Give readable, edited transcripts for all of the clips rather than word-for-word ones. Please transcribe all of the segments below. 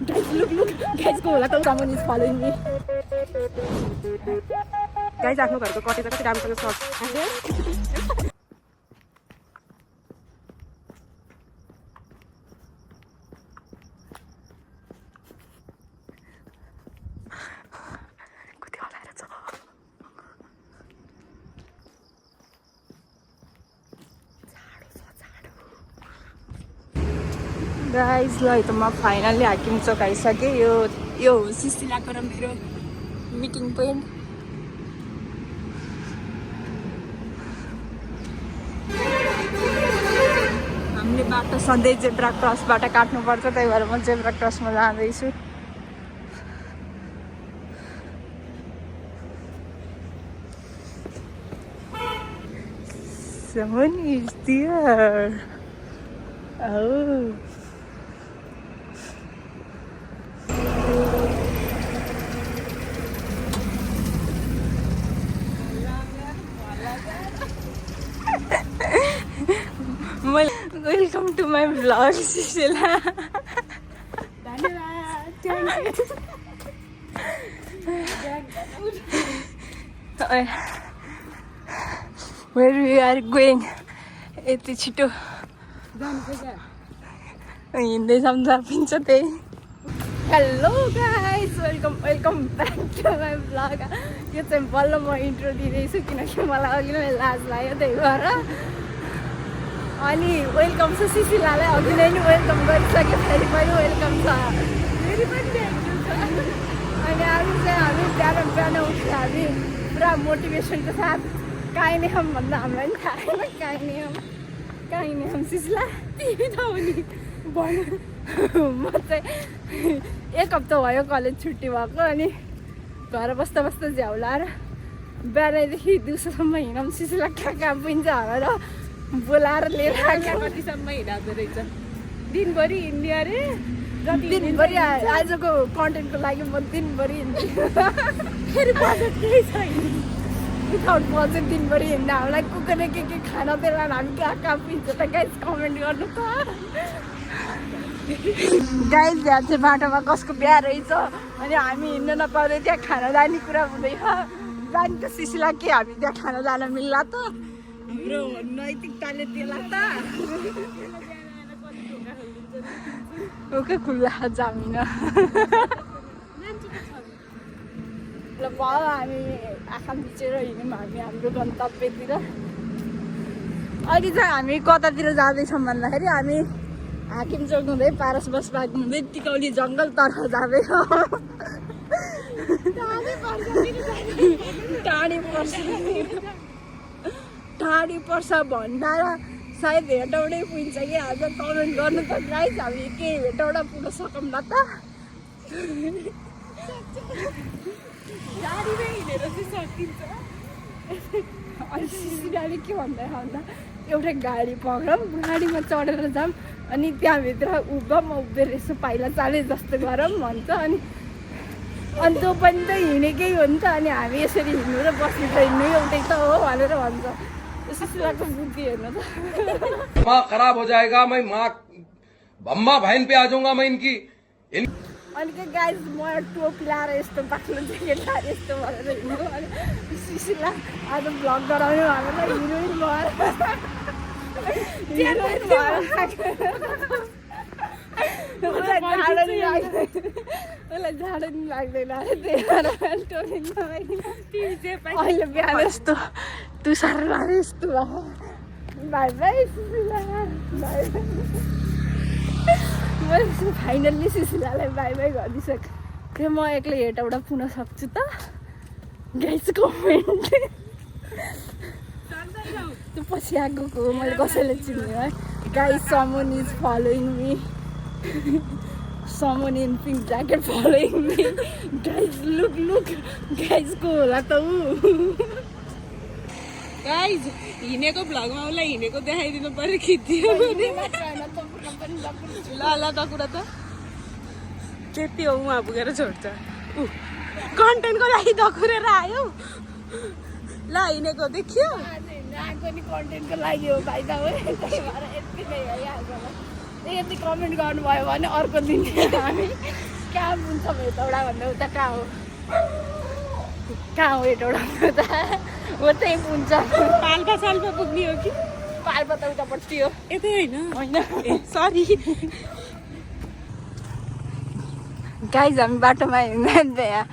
Guys, look. Guys, go होला त someone is following me. Guys आफ्नो घरको कटेज कति राम्रोसँग सर्ट गाइज ल त म फाइनली हाकिम चोक आइसकेँ यो सुशीलाको र मेरो मिटिङ पोइन्ट हामीले बाटो सधैँ जेब्रा क्रसबाट काट्नुपर्छ त्यही भएर म जेब्रा क्रसमा जाँदैछु Someone is there. Oh. Welcome to my vlog, Sushila. Where we are going? यति छिटो हिँड्दै सम्झापिन्छ त्यही hello guys welcome back to my vlog यो चाहिँ बल्ल म इन्ट्रो दिँदैछु किनकि मलाई अघि नै लाज लाग्यो त्यही भएर अनि वेलकम छ सुशीलालाई अघि नै वेलकम गरिसक्यो फेरि पनि वेलकम छ फेरि पनि अनि आज चाहिँ हामी बिहान उठ्यो हामी पुरा मोटिभेसनको साथ काहीँ नै हम भन्दा हामीलाई पनि थाहा छैन काहीँ नै हम सुशीला तिमी त हो नि भन म चाहिँ एक हप्ता भयो कलेज छुट्टी भएको अनि घर बस्दा झ्याउलाएर बिहानदेखि दिउँसोसम्म हिँडौँ सुशीला कहाँ पुगिन्छ भनेर बोलाएर लिएर कतिसम्म हिँडाउँदो रहेछ दिनभरि हिँड्ने अरे दिनभरि आजको कन्टेन्टको लागि म दिनभरि हिँड्छु फेरि बजेट केही छैन विदाउट बजेट दिनभरि हिँड्दा हामीलाई कुकुरले के खाना बेला हामी कहाँ पुग्छ त गाइज कमेन्ट गर्नु त गाइज यहाँ चाहिँ बाटोमा कसको बिहा रहेछ अनि हामी हिँड्न नपाउँदै त्यहाँ खाना जाने कुरा हुँदैन जाने त सुशीला के हामी त्यहाँ खाना जान मिल्ला त हाम्रो नैतिकताले त्यसलाई त ओके खुल्ला जामिन ल भयो हामी आँखा मिचेर हिँड्यौँ हामी हाम्रो गन्तव्यतिर अहिले चाहिँ हामी कतातिर जाँदैछौँ भन्दाखेरि हामी हाकिम चोक हुँदै पारस बस बाग हुँदै टिकौली जङ्गलतर्फ जाँदैछौँ टाढी पर्छ भन्दा सायद हेटौँडै पुग्छ कि आज कमेन्ट गर्नु त गाइस हामी के हेटौँडा पुग्न सकौँला त गाडीमै हिँडेर चाहिँ सकिन्छ अनि सुशीलाले के भन्दा एउटा गाडी पक्रौँ गाडीमा चढेर जाऊँ अनि त्यहाँभित्र उभिएर यसो पाइला चाले जस्तो गरौँ भन्छ अनि त्यो पनि त हिँडेकै हो नि त अनि हामी यसरी हिँड्नु र बस्नु त हिँड्नु एउटै त हो भनेर भन्छ सुशीलाको बुद्धि हेर्नु त दिमाग खराब हो जाएगा मैं माँ अम्मा बहन पे आ जाऊंगा मैं इनकी अनि त्यो गाइज म टोपी लाएर यस्तो बाक्लो ज्याकेट लाएर यस्तो भनेर हिँड्नु अनि सुशीला आज भ्लग गराउने भनेर हिरोइन भएर उसलाई जाडो नि लाग्दैन अरे त्यही भएर टोपी अहिले बिहान यस्तो तुसार लाएर यस्तो बाई बाई सुशीला बाई मैले फाइनल्ली सुशीलालाई बाई बाई गरिदिइसकेँ म एक्लै हेटौँडा पुग्न सक्छु त गाइस कमेन्ट त्यो पछि आएको मैले कसैले चिन्ने है guys someone is following me someone in pink jacket following me guys look guys को होला त ऊ गाइज हिँडेको भ्लगमा उसलाई हिँडेको देखाइदिनु पर्यो खिचिदियो ल त कुरा त त्यति हो उहाँ पुगेर छोड्छ कन्टेन्टको लागि दखुरेर आयो ल हिँडेको देखियो आएको नि कन्टेन्टको लागि हो भाइ त त्यही भएर यति नै भइहाल्छ यति कमेन्ट गर्नुभयो भने अर्को दिन हामी कहाँ पुग्छ हेटौडा भन्दा उता कहाँ हो हेटौडा भन्दा उता हो त्यही पुग्छ पाल्पा साल्पा पुग्ने हो कि पाल्पा त उतापट्टि हो यतै होइन होइन सरी गाइज हामी बाटोमा हिँड्दा यहाँ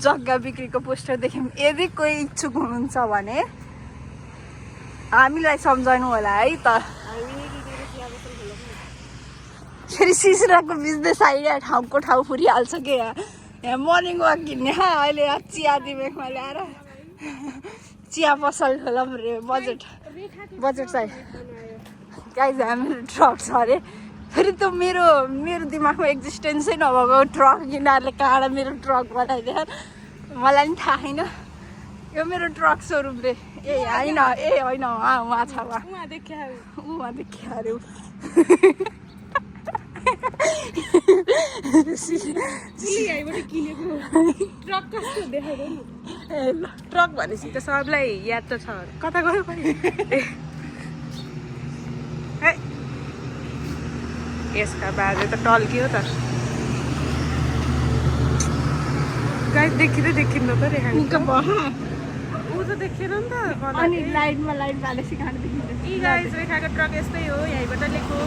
जग्गा बिक्रीको पोस्टर देख्यौँ यदि कोही इच्छुक हुनुहुन्छ भने हामीलाई सम्झाउनु होला है त फेरि सिसराको बिजनेस आइडिया ठाउँको ठाउँ फुरिहाल्छ कि यहाँ मर्निङ वाक हिँड्ने अहिले चिया दिमेकमा ल्याएर चिया पसल खोला रे बजेट चाहिँ गाइज मेरो ट्रक छ अरे फेरि त मेरो दिमागमा एक्जिस्टेन्सै नभएको ट्रक यिनीहरूले कहाँबाट मेरो ट्रक बनाइदियो मलाई पनि थाहा छैन यो मेरो ट्रक सोरुम रे ए होइन उहाँ छ उहाँ देखिया अरे ट्रक भनेपछि त सबलाई याद त छ कता गयो यसका बाजे त टल्कियो त गाइस देखिन्न त रेखा ऊ त देखेन नि त अनि लाइटमा लाइट बालेसी खानु देखिन्छ यी गाइस रेखाको ट्रक यस्तै हो यहीँबाट लिएको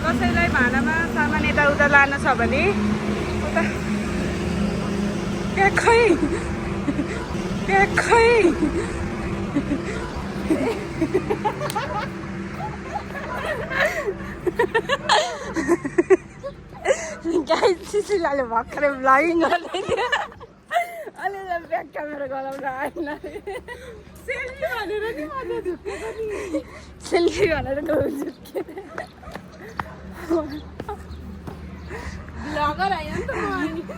कसैलाई भाडामा सामान यताउता लानु छ भने उता ट्याक्कै गाइस सिसिलाले भर्खरै भ्लगिङ गर्दै थियो अनि ब्याक क्यामेरा गराउन आएन सेल्फी भनेर नि मैले झुक्केको नि सेल्फी भनेर झुक्के ब्लगर आयो नि त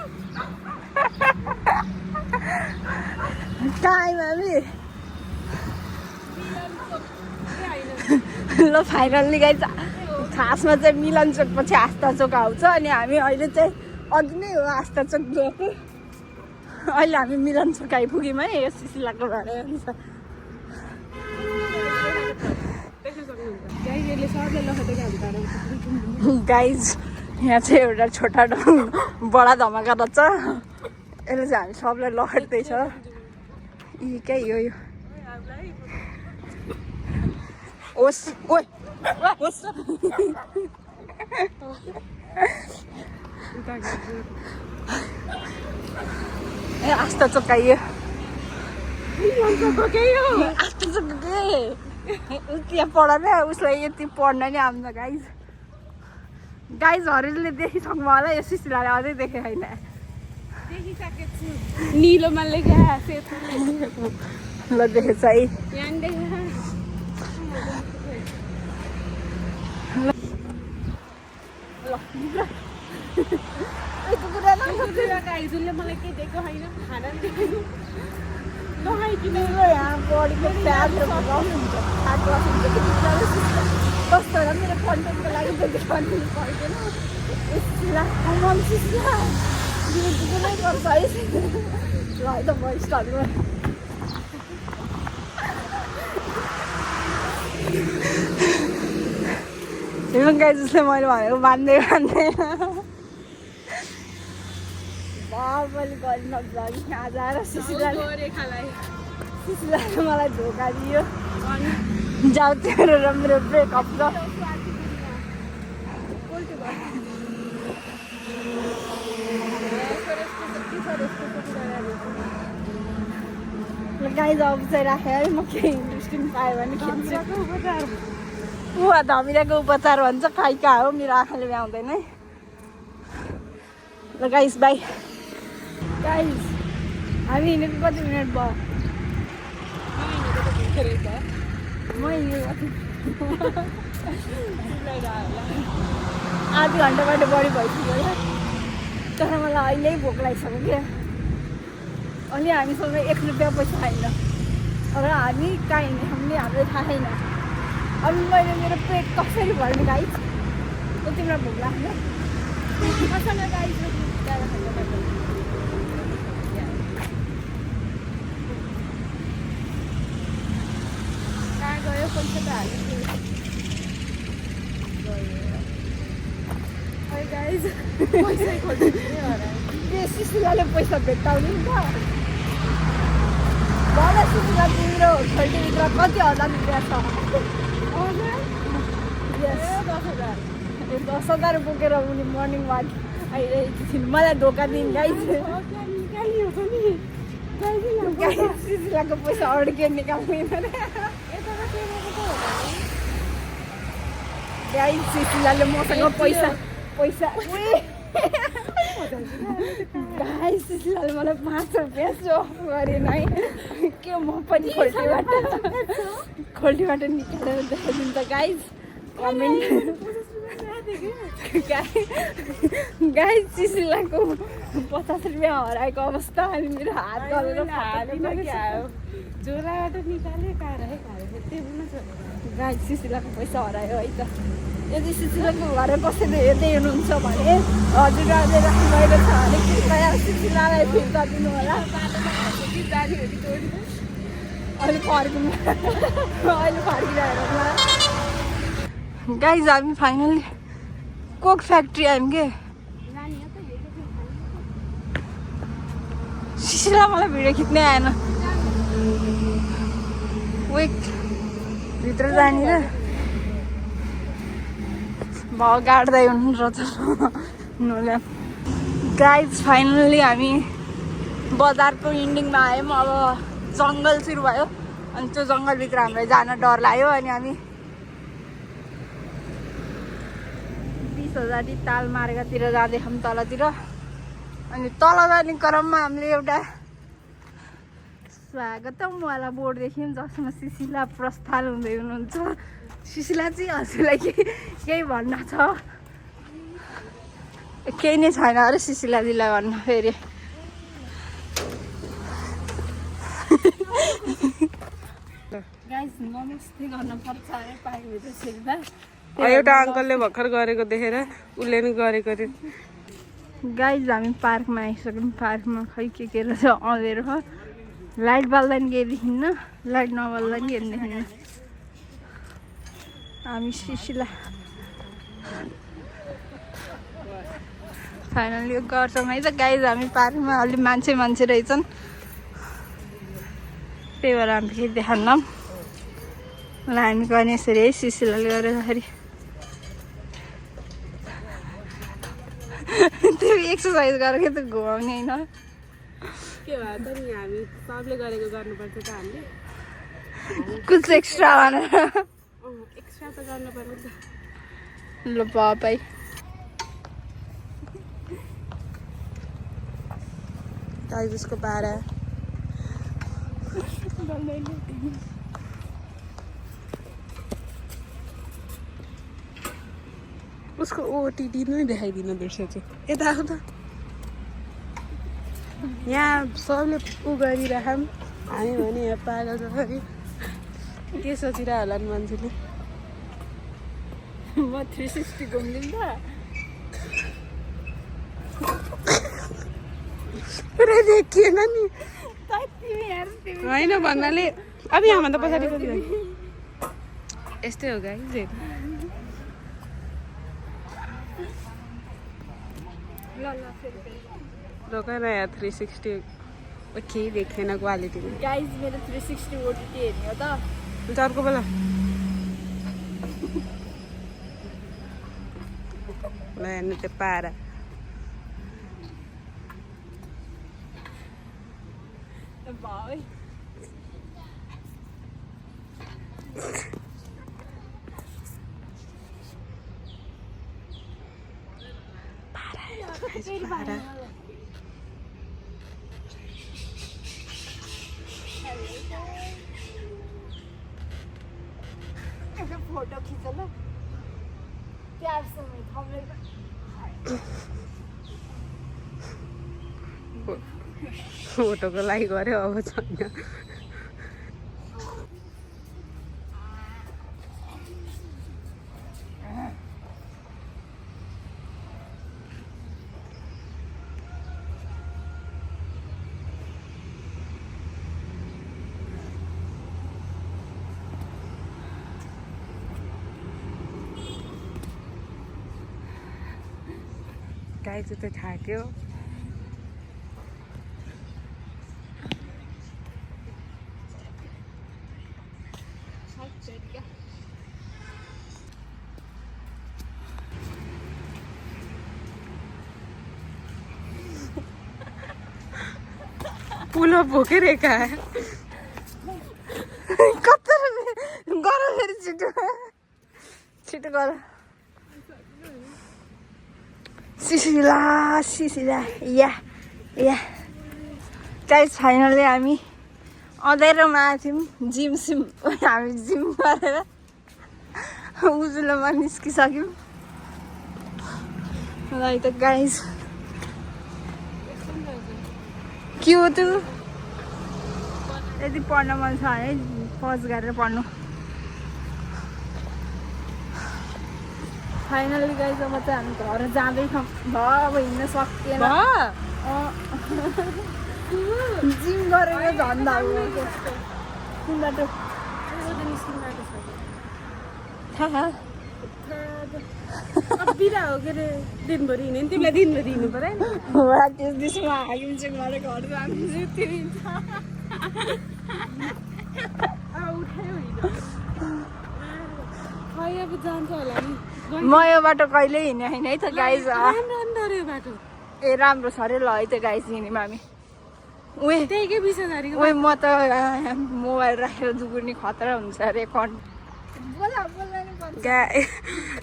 टाइम हामी ल फाइनल्ली गाइस खासमा चाहिँ मिलन चोक पछि आस्था चोक आउँछ अनि हामी अहिले चाहिँ अघि नै हो आस्था चोक गएको अहिले हामी मिलन चोक आइपुग्यौँ है यो सिसिलाको भएर हुन्छ गाइज यहाँ चाहिँ एउटा छोटा बडा धमाका रहेछ यसले चाहिँ हामी सबलाई लखेट्दैछ यी क्या यो होस् ओइ ए आस्था चोकाइयो आस्था चोके त्यहाँ पढ उसलाई यति पढ्न नि आउँछ गाइजहरूले देखिसक्नु होला यो सिसिलाले अझै देखेको छैन देखिसकेको छु निलोमा लेख्या ल देखेछ है गाइजले मलाई केही दिएको छैन खाना यहाँ बडीको प्याज र कस्तो र मेरो कन्टेन्टको लागि त्यति कन्टेन्ट पर्दैन नै गर्छ है ल है त म स्टार्ट गरेँ गाई जसले मैले भनेको बाँध्दै बाबले गरिन ब्लगिङ आज आएर सिसिलाले मलाई धोका दियो जाऊ तेरो र मेरो ब्रेकअप र गाइज अब चाहिँ राखेँ है म केही इन्ट्रेस्टिङ पायो भने खिच्छु धमिराको उपचार भन्छ खाइ कहाँ हो मेरो आँखाले भ्याउँदैन है ल गाइस बाई गाइस हामी हिँडेको कति मिनट भयो म हिँडेको आधी घन्टाबाट बढी भइसक्यो होला तर मलाई अहिले भोक लागिसक्यो क्या अनि हामीसँग 1 रुपियाँ पैसा छैन र हामी कहाँ हिँड्ने हामीलाई थाहा छैन अनि मैले मेरो पेट कसरी भर्ने गाइस तिमीलाई भोक लाग्छ मसँग गाइस कहाँ गयो पैसा त हाल्यो गाइस पैसा खोज्नु सुशीलाले पैसा भेट्टाउने नि त भन सुशीला तिम्रो खल्टीभित्र कति हजार रुपियाँ छ Yes. 10,000 बोकेर उनी मर्निङ वाक आइरहेकी छिन् मलाई धोका दिन् गाइस सुशीलाको पैसा अड्के निकाल्दैन गाइस सुशीलाले मसँग पैसा गाइस सुशीलाले मलाई 500 रुपियाँ सो गरेन है के म पनि खोल्टीबाट निकालेर देखाइदिन्छ गाइस कमेन्ट गाइस सुशीलाको 50 रुपियाँ हराएको अवस्था अनि मेरो हात गलेर जोराबाट निकाले गाइस सुशीलाको पैसा हरायो है त यदि सुशीलाको घर कसैले हेर्दै हुनुहुन्छ भने हजुरहरूले राख्नुभएको छ भने कृपया सुशीलालाई फिर्ता दिनु होला अहिले फर्किरहेर गाइस हामी फाइनली कोक फ्याक्ट्री आयौँ के सुशीला मलाई भिडियो खिच्नै आएन वेक भित्र जाने र भाउ गाड्दै हुनुहुन्छ गाइज फाइनल्ली हामी बजारको इन्डिङमा आयौँ अब जङ्गल सुरु भयो अनि त्यो जङ्गलभित्र हामीलाई जान डर लाग्यो अनि हामी 20,000 ताल मार्गतिर जाँदैछौँ तलतिर अनि तल जाने क्रममा हामीले एउटा स्वागतमवाला बोर्ड देख्यौँ जसमा सुशीला प्रस्थान हुँदै हुनुहुन्छ सुशीला चाहिँ हजुरलाई केही भन्न छ केही नै छैन अरे सुशीला दिदीलाई भन्न फेरि गाइस नमस्ते गर्न पर्छ अरे पाइभित्र सिक्दा एउटा अङ्कलले भर्खर गरेको देखेर उसले नि गरेको रे गाइस हामी पार्कमा आइसक्यौँ पार्कमा खै के रहेछ अँधेरो हो लाइट बल्दा नि केही देखिन्न लाइट नबल्दा नि हेर्नु देखिन्न हामी सुशीला फाइनली यो गर्छौँ है त गाइस हामी पार्कमा अलि मान्छे रहेछन् त्यही भएर हामी फेरि देखाउन ल हामी गर्ने यसरी है सुशीलाले गर्दाखेरि त्यो एक्सर्साइज गरेको त घुमाउने होइन के भयो त नि हामी सबले गरेको गर्नुपर्छ त हामीले कुछ एक्स्ट्रा भनेर एक्स्ट्रा त गर्नुपर्छ त ल पापा गाइस उसको पारा उसको ओटिडी नै देखाइदिन बिर्सेछ यता आऊ त यहाँ सबले उ गरिरहौँ हामी भने यहाँ पागल जसरी के सोचिरह होला नि मान्छेले म 360 घुम्दिन त पुरै देखिएन नि होइन भन्नाले अब यहाँभन्दा पछाडि यस्तै हो गाइस रोका न यार 360 केही देखेन क्वालिटी गाइस मेरो 360 ओटिटी हेर्ने हो त अर्को बेला ल हेर्नु त्यो पारा भाइ पारा फोटो खिच ल प्यारसँग थम्बनेल फोटोको लागि गऱ्यो अब छैन गाई चाहिँ थाक्यो पुलो भोकेरेका कता गर फेरि छिटो छिटो गर सिसिला या या गाइस फाइनली हामी अँधेरोमा थियौँ जिम हामी जिम गरेर उजुलोमा निस्किसक्यौँ मलाई त गाइस के हो त्यो यदि पढ्न मन छ भने पज गरेर पढ्नु फाइनली गाइस अब चाहिँ हामी घर जाँदैछौँ अब हिँड्न सकिएन जिम गरेको झन्डा हो कुन बाटो थाहा बिरा हो के अरे दिनभरि हिँड्यो नि तिमीलाई दिनभरि हिँड्नु पऱ्यो त्यस दिसमा हाकिमचेक गरेर घर जान्छु तिमी अब जान्छ होला नि म यो बाटो कहिले हिँडेँ होइन है त गाइज बाटो ए राम्रो छ अरे ल है त गाइज हिँड्यौँ हामी उयो त्यही के 20,000 उयो म त मोबाइल राखेर दुगुर्ने खतरा हुन्छ अरे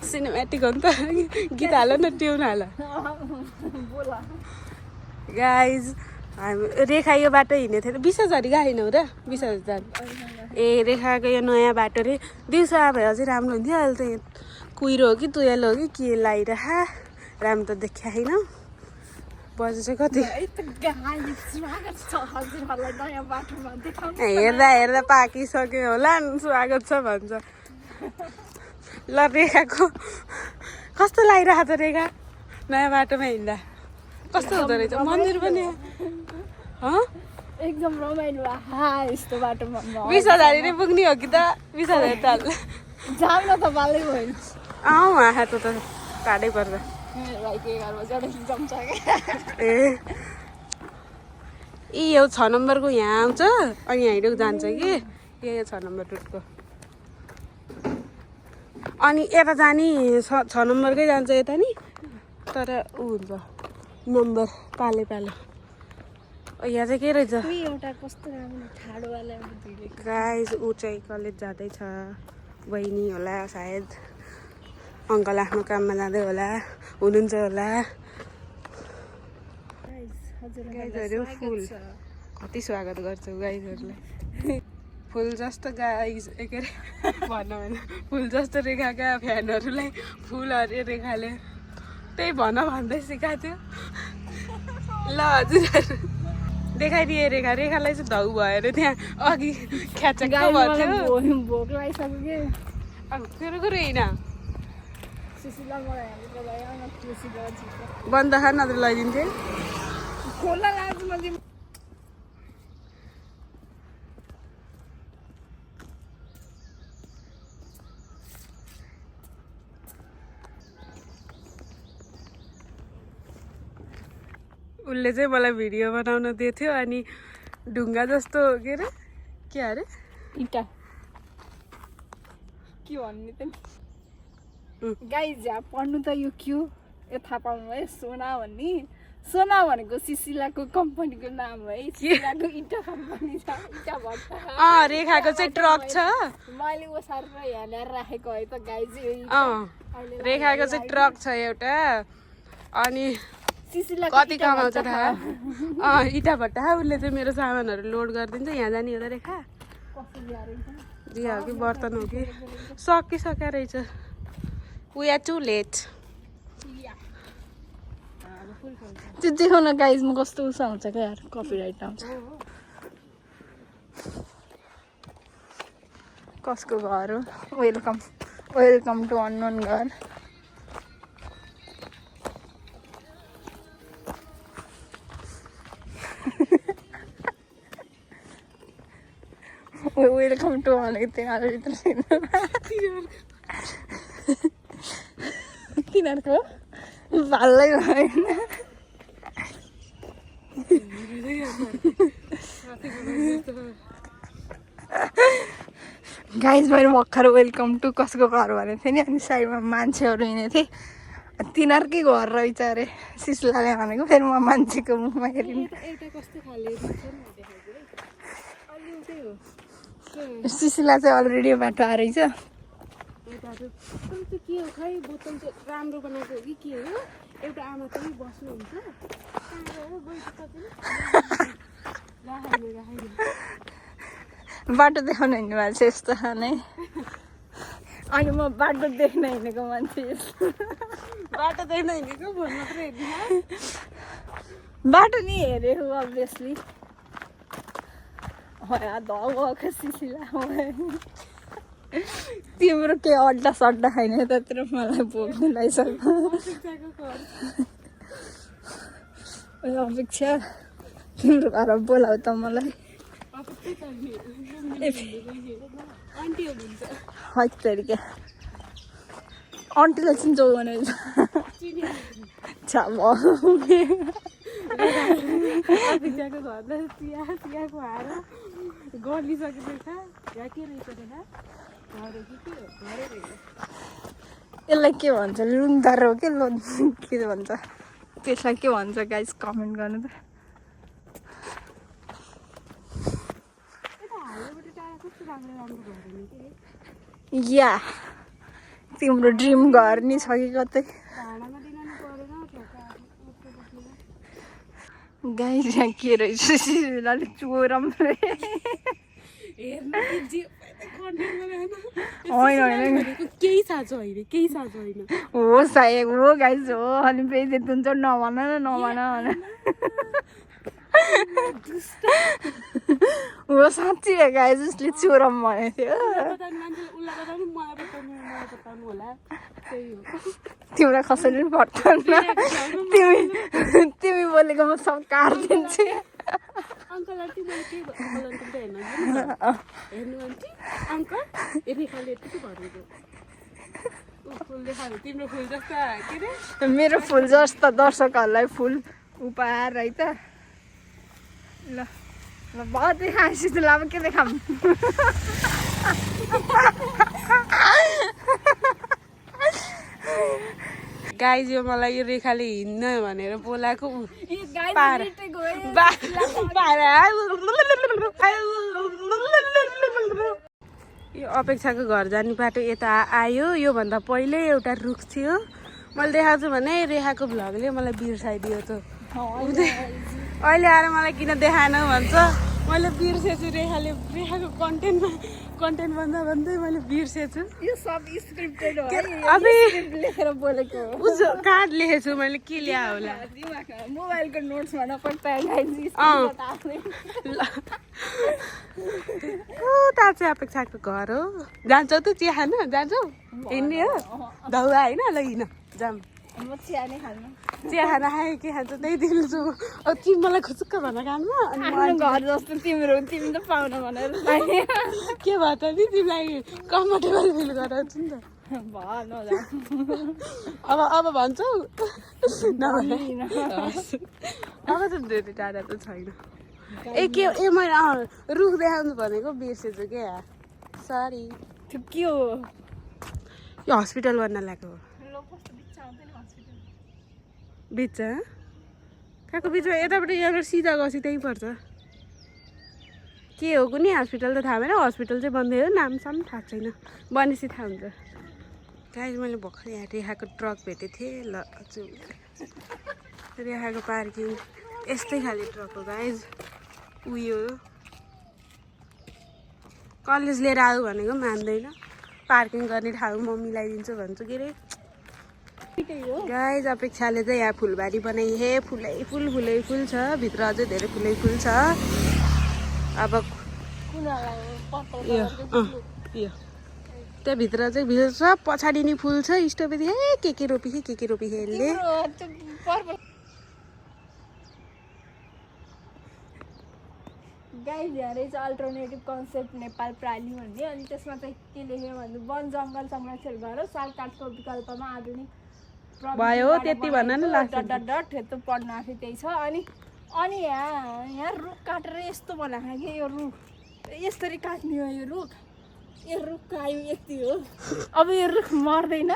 सिनेमेटिक हो नि त गीत हाल न ट्युन हाल गाइज हामी रेखा यो बाटो हिँडेको थियो 20,000 गएनौ र 20,000 ए रेखाको यो नयाँ बाटो रे दिउँसो आए भए अझै राम्रो हुन्थ्यो अहिले त कुहिरो हो कि तुयालो हो कि के लगाइरह राम्रो त देखिया होइन बजे चाहिँ कति हेर्दा हेर्दा पाकिसक्यो होला स्वागत छ भन्छ ल रेखाको कस्तो लागिरहेको छ रेखा नयाँ बाटोमा हिँड्दा कस्तो हुँदो रहेछ मन्दिर पनि एकदम रमाइलो यस्तो बाटोमा 20,000 नै पुग्ने हो कि त 20,000 त जाम न त बालै भयो आऊ आँखा त टाढै पर्छ ए यो 6 नम्बरको यहाँ आउँछ अनि यहीँको जान्छ कि यो 6 नम्बर रुटको अनि यता जाने 6 नम्बरकै जान्छ यता नि तर ऊ हुन्छ नम्बर पाले यहाँ चाहिँ के रहेछ एउटा कस्तो राम्रो ठाडोवाला गाइस ऊ चाहिँ कलेज जाँदैछ बहिनी होला सायद अङ्कल आफ्नो काममा जाँदै होला हुनुहुन्छ होला गाइजहरू फुल कति स्वागत गर्छौ गाइजहरूलाई फुल जस्तो गाइज के अरे भनौँ होइन फुल जस्तो रेखाका फ्यानहरूलाई फुल अरे रेखाले त्यही भन्दै सिकाएको थियो ल हजुरहरू देखाइदिए रेखालाई चाहिँ धौ भएर त्यहाँ अघि ख्याचक्क भयो भोक लागिसक्यो कि अब कुरो होइन बन्द खा नत्र लैदिन्थेँ खोला लाग्छ मैले उसले चाहिँ मलाई भिडियो बनाउन दिएको थियो अनि ढुङ्गा जस्तो के अरे इटा के भन्ने त गाइज पढ्नु त यो के हो यो थाहा पाउनु है सोना भन्ने सोना भनेको सिसिलाको कम्पनीको नाम है सिसिलाको इटा कम्पनी छ इटा भट्टा रेखाको चाहिँ ट्रक छ मैले ओसारेर यहाँ ल्याएर राखेको है त गाइज रेखाको चाहिँ ट्रक छ एउटा अनि कति कमाउँछ थाहा इटा भट्टा उसले चाहिँ मेरो सामानहरू लोड गरिदिन्छ यहाँ जाने हो त रेखा दिया हो कि बर्तन हो कि सकिसक्यो रहेछ वी आर टु लेट त्यो देखाउन गाइजमा कस्तो उस आउँछ क्या यार कपिराइट आउँछ कसको घर हो वेलकम टु अननोन घर वेलकम टु भनेको त्यहाँभित्र तिनीहरूको भालै भएन गाइज मैले भर्खर वेलकम टु कसको घर भनेको थिएँ नि अनि साइडमा मान्छेहरू हिँडेको थिएँ तिनीहरूकै घर रहेछ अरे सिस्लाले भनेको फेरि म मान्छेको मुखमा हेरिनु एउटा कस्तो खाले देखाएको है अलि उतै हो सिसिला चाहिँ अलरेडी बाटो आएछ एउटाहरू त्यो के हो खै बोतल चाहिँ राम्रो बनाएको हो कि के हो एउटा आमा पनि बस्नुहुन्छ बाटो देखाउन हिँड्नु भएको छ यस्तो खाने अनि म बाटो देख्न हिँडेको मान्छे बाटो देख्न हिँडेको फोन मात्रै हेर्दिनँ बाटो नि हेरेको अभियसली सिसिला तिम्रो के अड्डा सड्डा छैन त्यत्रो मलाई बोक्नु लागिसक्यो अपेक्षा तिम्रो घर बोलाऊ त मलाई तरिका आन्टीलाई चिन्छौ भने अपेक्षाको घरलाई चियाको हार गरिसकेको छ या के रहेछ यसलाई के भन्छ लुङदार हो कि लोन के भन्छ त्यसलाई के भन्छ गाइस कमेन्ट गर्नु त या तिम्रो ड्रिम घर नि छ कि कतै गाइस यहाँ के रहेछ अलिक चोरम केही साँचो होइन केही साँचो होइन हो सायद हो गाइस हो अनि फेरि हुन्छ नभन न हो साँच्ची हो गाइस उसले चोरम भनेको थियो तिमीलाई कसैले पनि पठाउन तिमी बोलेको म सब काटिदिन्छु अङ्कललाई मैले के अङ्कल रेखाले यति भनेको फुल देखायो तिम्रो फुल जस्ता के अरे मेरो फुल जस्तो दर्शकहरूलाई फुल उपहार है त ल ल बहुत देखाएपछि त अब के देखाऊँ गाइज यो मलाई यो रेखाले हिँड्न भनेर बोलाएको यो अपेक्षाको घर जाने बाटो यता आयो योभन्दा पहिल्यै एउटा रुख थियो मैले देखाएको छु भने रेखाको भ्लगले मलाई बिर्साइदियो त अहिले आएर मलाई किन देखाएन भन्छ मैले बिर्सेछु रेखाको कन्टेन्ट भन्दा भन्दै मैले बिर्सेछु यो सब स्क्रिप्टेड हो अबे लेखेर बोलेको हो कार्ड लेखेछु मैले के ल्या होला मोबाइलको नोट्समा नपढ्दा उता चाहिँ अपेक्षाको घर हो जान्छौ त चिया खान जान्छौ हिँड्ने हो दाउरा होइन ल हिँड जाम म चिया नै खानु चिया खाना खाएँ के खान्छ त्यही दिन्छु तिमी मलाई खुचुक्क भन कानमा अनि घर जस्तो तिम्रो तिमी त पाउन भनेर के भयो त नि तिमीलाई कम्फर्टेबल फिल गराउँछु नि त अब भन्छौ अब त धेरै टाढा त छैन ए मैले रुख देखाउनु भनेको बिर्सेछु क्या सरी त्यो के हो यो हस्पिटल बन्न लागेको हो बिच कहाँको बिचमा यताबाट यहाँबाट सिधा गएपछि त्यहीँ पर्छ के हो कुनै हस्पिटल त थाहा भएन हस्पिटल चाहिँ बन्दै हो नामसाम थाहा छैन बनेपछि थाहा हुन्छ गाइज मैले भर्खर यहाँ रेखाको ट्रक भेटेको थिएँ ल रेखाको पार्किङ यस्तै खाले ट्रक हो गाइज उयो कलेज लिएर आऊ भनेको मान्दैन पार्किङ गर्ने ठाउँ म मिलाइदिन्छु भन्छु के अरे गाइज अपेक्षाले चाहिँ यहाँ फुलबारी बनाइ हे फुलै फुल छ भित्र अझै धेरै फुलै फुल छ अब यो त्यहाँभित्र चाहिँ भित्र सब पछाडि नि फुल छ स्ट्रबेरी हे के रोपी यसले गाइज यहाँ रहेछ अल्टरनेटिभ कन्सेप्ट नेपाल प्राली भन्ने अनि त्यसमा चाहिँ के लेख्यो भने वन जङ्गल संरक्षण गरेर साल काठको विकल्पमा आधुनिक भयो त्यति भन्न न डट त्यो पढ्न आफै त्यही छ अनि यहाँ रुख काटेर यस्तो बनाएको कि यो रुख यसरी काट्ने हो यो रुख कायो यति हो अब यो रुख मर्दैन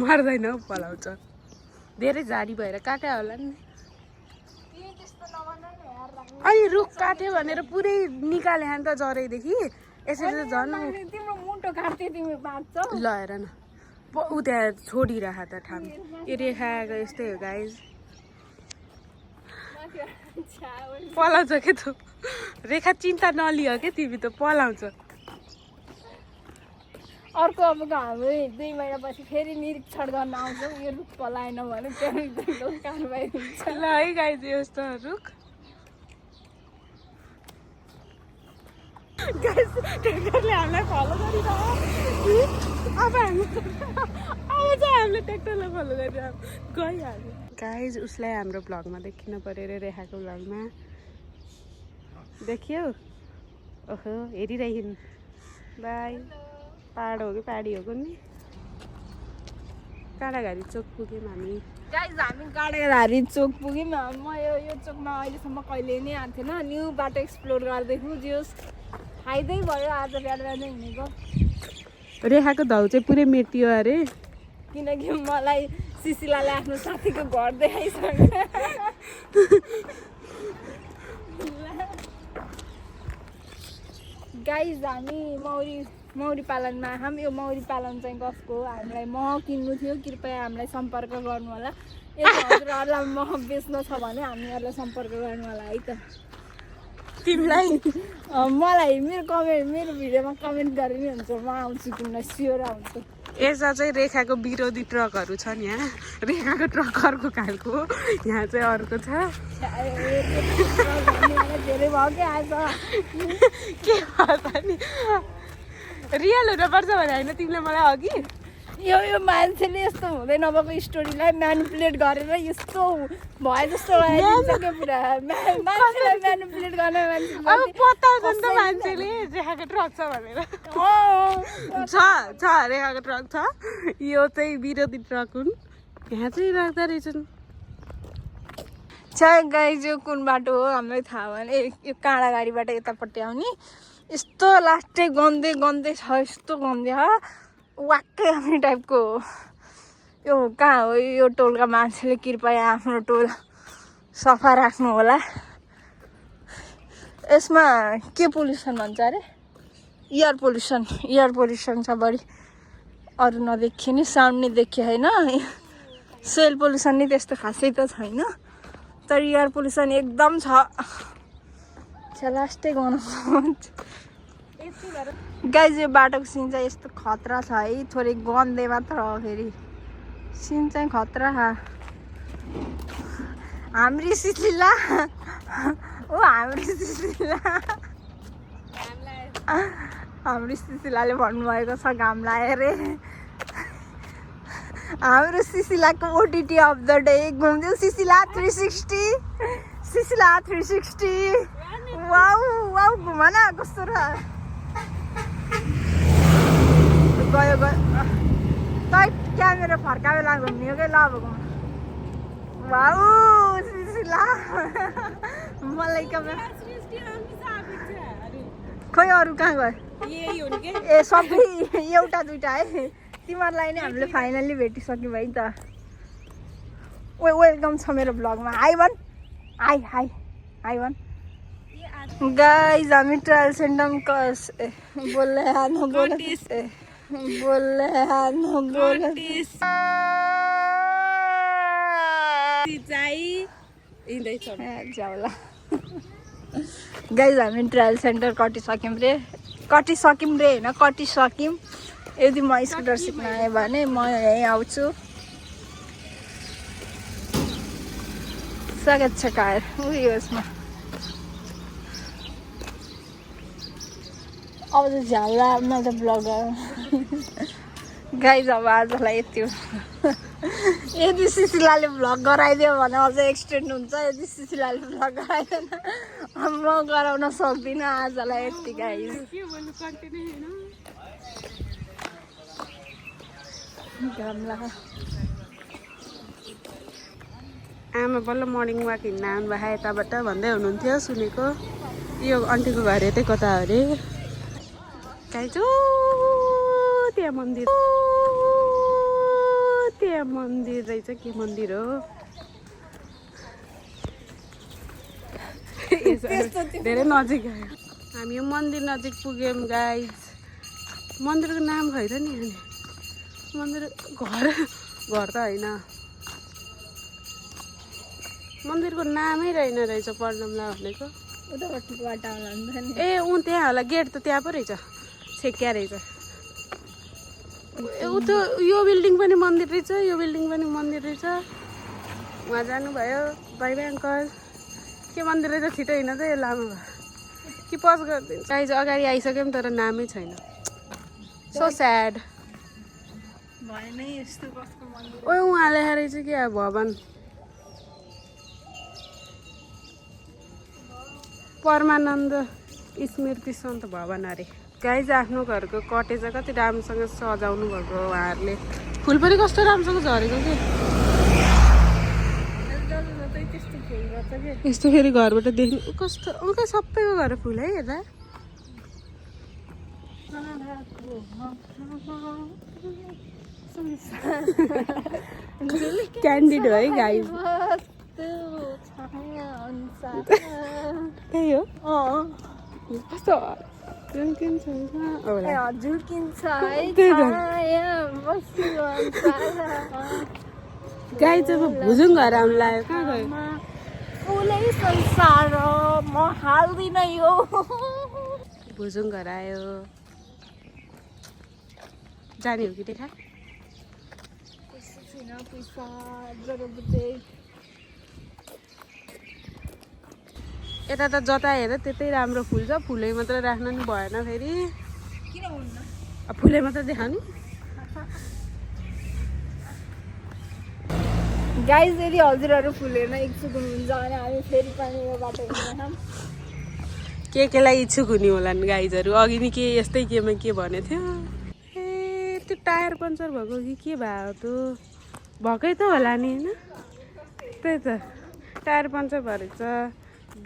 मर्दैन पलाउँछ धेरै झाडी भएर काट्यो होला नि अनि रुख काट्यो भनेर पुरै निकाले नि त जरैदेखि यसरी त झन् तिम्रो मुन्टो काट्थ्यो तिमी बाँच्छौ ल हेर न ऊ त्यहाँ छोडिरह त ठाउँ यो रेखाको यस्तै हो गाइज पलाउँछ के त रेखा चिन्ता नलियो के तिमी त पलाउँछ अर्को अब हामी 2 महिनापछि फेरि निरीक्षण गर्न आउँछौँ यो रुख पलाएन भने त्यहाँदेखि कारबाही हुन्छ ल है गाइज यस्तो रुख ट्र्याक्टरले हामीलाई फलो गरिरह्यो अब चाहिँ हामीले ट्र्याक्टरलाई फलो गरिरह्यो गइहाल्यो गाइज उसलाई हाम्रो भ्लगमा देखिन पऱ्यो अरे रेखाको भ्लगमा देखियो ओहो हेरिरहेको बाई पाहाड हो कि पहाडी हो नि काँडाघारी चोक पुग्यौँ हामी गाइज हामी काँडाघारी चोक पुग्यौँ म यो चोकमा अहिलेसम्म कहिले नै आएको थिएन न्यू बाटो एक्सप्लोर गर्दैछु जोस् फाइदै भयो आज बिहान बिहान हिँडेको रेखाको धाउ चाहिँ पुरै मेटियो अरे किनकि मलाई सुशीलाले आफ्नो साथीको घर देखाइसक्यो गाइज हामी मौरी पालनमा हामी यो मौरी पालन चाहिँ कसको हो हामीलाई मह किन्नु थियो कृपया हामीलाई सम्पर्क गर्नु होला यदि हजुरहरूलाई मह बेच्नु छ भने हामीहरूलाई सम्पर्क गर्नु होला है त तिमीलाई मलाई मेरो भिडियोमा कमेन्ट गरे नि हुन्छ म आउँछु किन्न स्योर आउँछु यता चाहिँ रेखाको विरोधी ट्रकहरू छन् यहाँ रेखाको ट्रक अर्को खालको यहाँ चाहिँ अर्को छ धेरै भयो कि आज के भयो नि रियल हुनुपर्छ भने होइन तिमीले मलाई अघि यो मान्छेले यस्तो हुँदै नभएको स्टोरीलाई म्यानिपुलेट गरेर यस्तो भए जस्तो लगाइदिन्छ पुरा मान्छेलाई म्यानिपुलेट गर्ने अब बताउँछ नि त मान्छेले रेखाको ट्रक छ भनेर छ रेखाको ट्रक छ यो चाहिँ विरोधी ट्रक हुन् यहाँ चाहिँ राख्दा रहेछन् चाहे गाइज यो कुन बाटो हो हामीलाई थाहा भने यो काँडाघारीबाट यतापट्टि आउने यस्तो लास्टै गन्दै छ यस्तो गन्दै छ वाक्कै आउने टाइपको हो यो कहाँ हो यो टोलका मान्छेले कृपया आफ्नो टोल सफा राख्नु होला यसमा के पोल्युसन भन्छ अरे एयर पोल्युसन छ बढी अरू नदेखियो नि साउन्ड नै देखियो होइन सोइल पोल्युसन नि त्यस्तो खासै त छैन तर एयर पोल्युसन एकदम छ लास्टै गर्नु गाइज यो बाटोको सिन चाहिँ यस्तो खतरा छ है थोरै गन्दै मात्र हो फेरि सिन चाहिँ खतरा छ हाम्री सुशीला हाम्रो सुशीलाले भन्नुभएको छ घाम लाग्यो अरे हाम्रो सुशीलाको ओटिटी अफ द डे घुम्दै सुशीला 360 वाउ घुम न कस्तो र गयो तै क्यामेरा फर्का बेला घुम्ने हो कि ल अब घुम वाउ सुशीला मलाई खोइ अरू कहाँ गयो ए सबै एउटा दुइटा है तिमीहरूलाई नै हामीले फाइनल्ली भेटिसक्यौँ है त वेलकम छ मेरो ब्लगमा हाई भन गाइज हामी ट्रायल सेन्टर गाइज हामी ट्रायल सेन्टर कटिसक्यौँ रे होइन यदि म स्कुटर सिक्न आएँ भने म यहीँ आउँछु स्वागत छ कार उयो यसमा अब त झ्याला म त ब्लगर गाइज अब आजलाई यति हो यदि सुशीलाले भ्लग गराइदियो भने अझै एक्सटेन्ड हुन्छ यदि सुशीलाले भ्लग गराइदिएन म गराउन सक्दिनँ आजलाई यति गाइज आमा बल्ल मर्निङ वाक हिँड्न आउनुभएको यताबाट भन्दै हुनुहुन्थ्यो सुनेको यो आन्टीको घर यतै कता अरे गाइज त्यहाँ मन्दिर मन्दिर रहेछ के मन्दिर हो धेरै नजिक आयो हामी यो मन्दिर नजिक पुग्यौँ गाइज मन्दिरको नाम खै त नि अनि मन्दिर घर त होइन मन्दिरको नामै रहेन रहेछ पढ्नौँला भनेको ए त्यहाँ होला गेट त त्यहाँ पो रहेछ छेक्या रहेछ त यो बिल्डिङ पनि मन्दिर रहेछ यो बिल्डिङ पनि मन्दिर रहेछ उहाँ जानुभयो बाई बाई अङ्कल के मन्दिर रहेछ छिटो हिँड त यो लामो भयो कि पज गरिदिन्छ गाइज अगाडि आइसक्यौँ तर नामै छैन सो स्याड ओ उहाँ लेखेर रहेछ कि भवन परमानन्द स्मृति सन्त भवन अरे गाइज आफ्नो घरको कटेज कति राम्रोसँग सजाउनु भएको उहाँहरूले फुल पनि कस्तो राम्रोसँग झरेको कि यस्तो फेरि घरबाट देख्नु कस्तो उनकै सबैको घर फुल है हेर्दा क्यान्डिड हो है गाइज त्यही हो कस्तो गाई चाहिँ भुजुङ घर आउनु लाग्यो कहाँ गयो फुलै संसार म हाल्दिन यो भुजुङ घर आयो जाने हो कि देखा यता त जता हेर त्यतै राम्रो फुल छ फुलै मात्र राख्न नि भएन फेरि किन हुन्न फुलै मात्र देखाउने गाइज यदि हजुरहरू फुलेर इच्छुक हुनुहुन्छ भने हामी फेरि पनि यो बाटो हिँड्छौँ केलाई इच्छुक हुने होला नि गाइजहरू अघि नि के यस्तै केमा के भनेको थियो ए त्यो टायर पङ्चर भएको कि के भयो त भएकै त होला नि होइन त्यही त टायर पङ्चर भएछ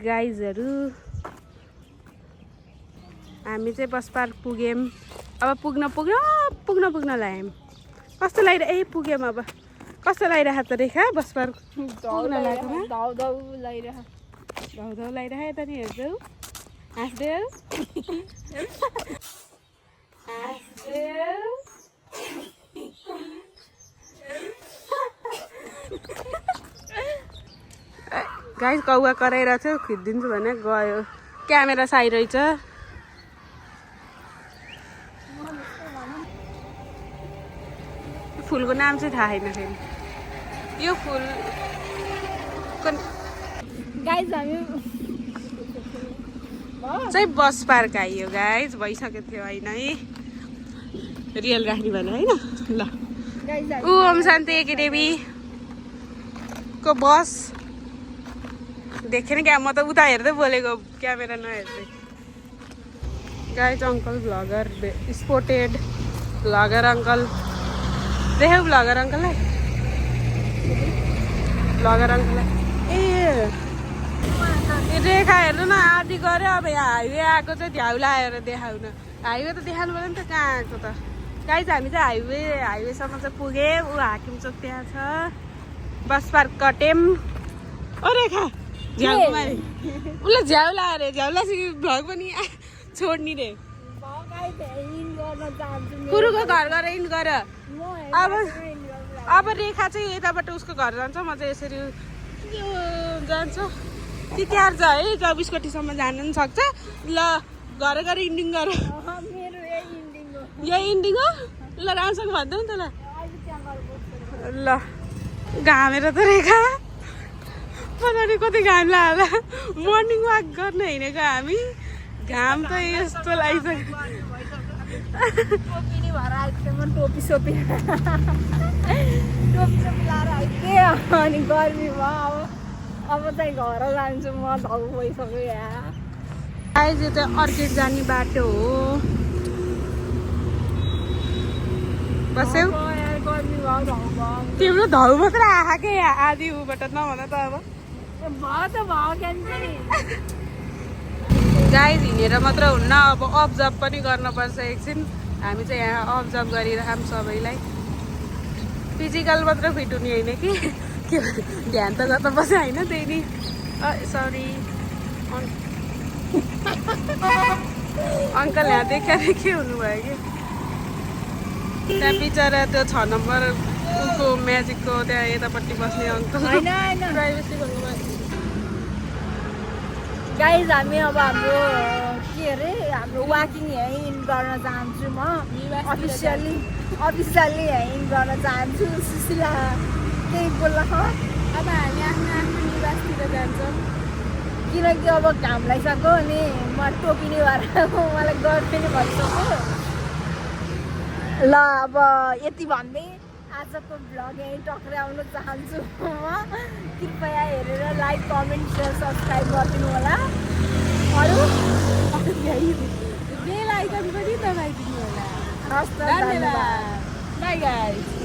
गाइजहरू हामी चाहिँ बस पार्क पुग्यौँ अब पुग्न लाग्यौँ कस्तो लागिरह ए पुग्यौँ अब कस्तो लागिरहेको त रेखा बस पार्क धाउ लागिरह यता नि हेर्छौ हाँस्दै गाई कौवा कराइरहेको थियो खिचिदिन्छु भने गयो क्यामेरा साइ रहेछ फुलको नाम चाहिँ थाहा छैन फेरि यो फुलको गाइज हामी चाहिँ बस पार्क आइयो गाइज भइसकेको थियो होइन है रियल राख्ने भने होइन ल ऊ ओम शान्ति एकाडेमी को बस देखेन क्या म त उता हेर्दै बोलेको क्यामेरा नहेर्दै guys uncle vlogger spotted vlogger uncle देख्यौ भ्लगर अङ्कललाई ए रेखा हेर्नु न आदि गऱ्यो अब यहाँ हाइवे आएको चाहिँ झ्याउ लाएर देखाउन हाइवे त देखाउनु पऱ्यो नि त कहाँ आएको त गाइज हामी चाहिँ हाइवेसम्म चाहिँ पुगेँ ऊ हाकिम चोक त्यहाँ छ बस पार्क कट्यौँ ओ रेखा झ्याउ मारे उसलाई झ्याउ लाएर झ्याउलासी भ्लग पनि छोड्ने रे पुरुको घर गएर इन गर अब रेखा चाहिँ यताबाट उसको घर जान्छ म चाहिँ यसरी जान्छ तिहार छ है 24 गतिसम्म जानु पनि सक्छ ल घर इन्डिङ गर यही इन्डिङ हो ल राम्रोसँग भन्दै नि त ल घामेर त रेखा पता नि कति घाम लाग्ला मर्निङ वाक गर्न हिँडेको हामी घाम त यस्तो लागिसक्यो टोपी सोपी लाएर आइदिएँ अनि गर्मी भयो अब चाहिँ घर जान्छु म धाउ भइसक्यो यहाँ आइज यो चाहिँ अर्किड जाने बाटो हो बस्यौ गर्मी भयो धाउ भयो तिम्रो धाउ मात्र आँखा के आधी ऊबाट नभन त अब भयो त भयो क्यान्सर गाइज हिँडेर मात्र हुन्न अब अब्जर्भ पनि गर्नुपर्छ एकछिन हामी चाहिँ यहाँ अब्जर्भ गरिरहौँ सबैलाई फिजिकल मात्र फिट हुने होइन कि के ध्यान त जता बस्यो होइन त्यही नि सरी अङ्कल यहाँ देखि हुनुभयो कि त्यहाँ बिचरा त्यो 6 नम्बर उको म्याजिकको त्यहाँ यतापट्टि बस्ने अङ्कल प्राइभेसी गर्नुभयो गाइज हामी अब हाम्रो के अरे हाम्रो वाकिङ यहीँ इन गर्न चाहन्छु म अफिसियल्ली यहीँ इन गर्न चाहन्छु सुशीला केही बोल्न अब हामी आफ्नो आफ्नो निवासतिर जान्छौँ किनकि अब घाम लागिसक्यो अनि म टोपिने भएर मलाई गर्दैन भइसक्यो ल अब यति भन्दै आजको भ्लग यहीँ टक्राउन चाहन्छु म कृपया हेरेर लाइक कमेन्ट सेयर सब्सक्राइब गरिदिनु होला अरू बेल आइकन पनि दबाइदिनु होला हस् त धन्यवाद बाई गाइस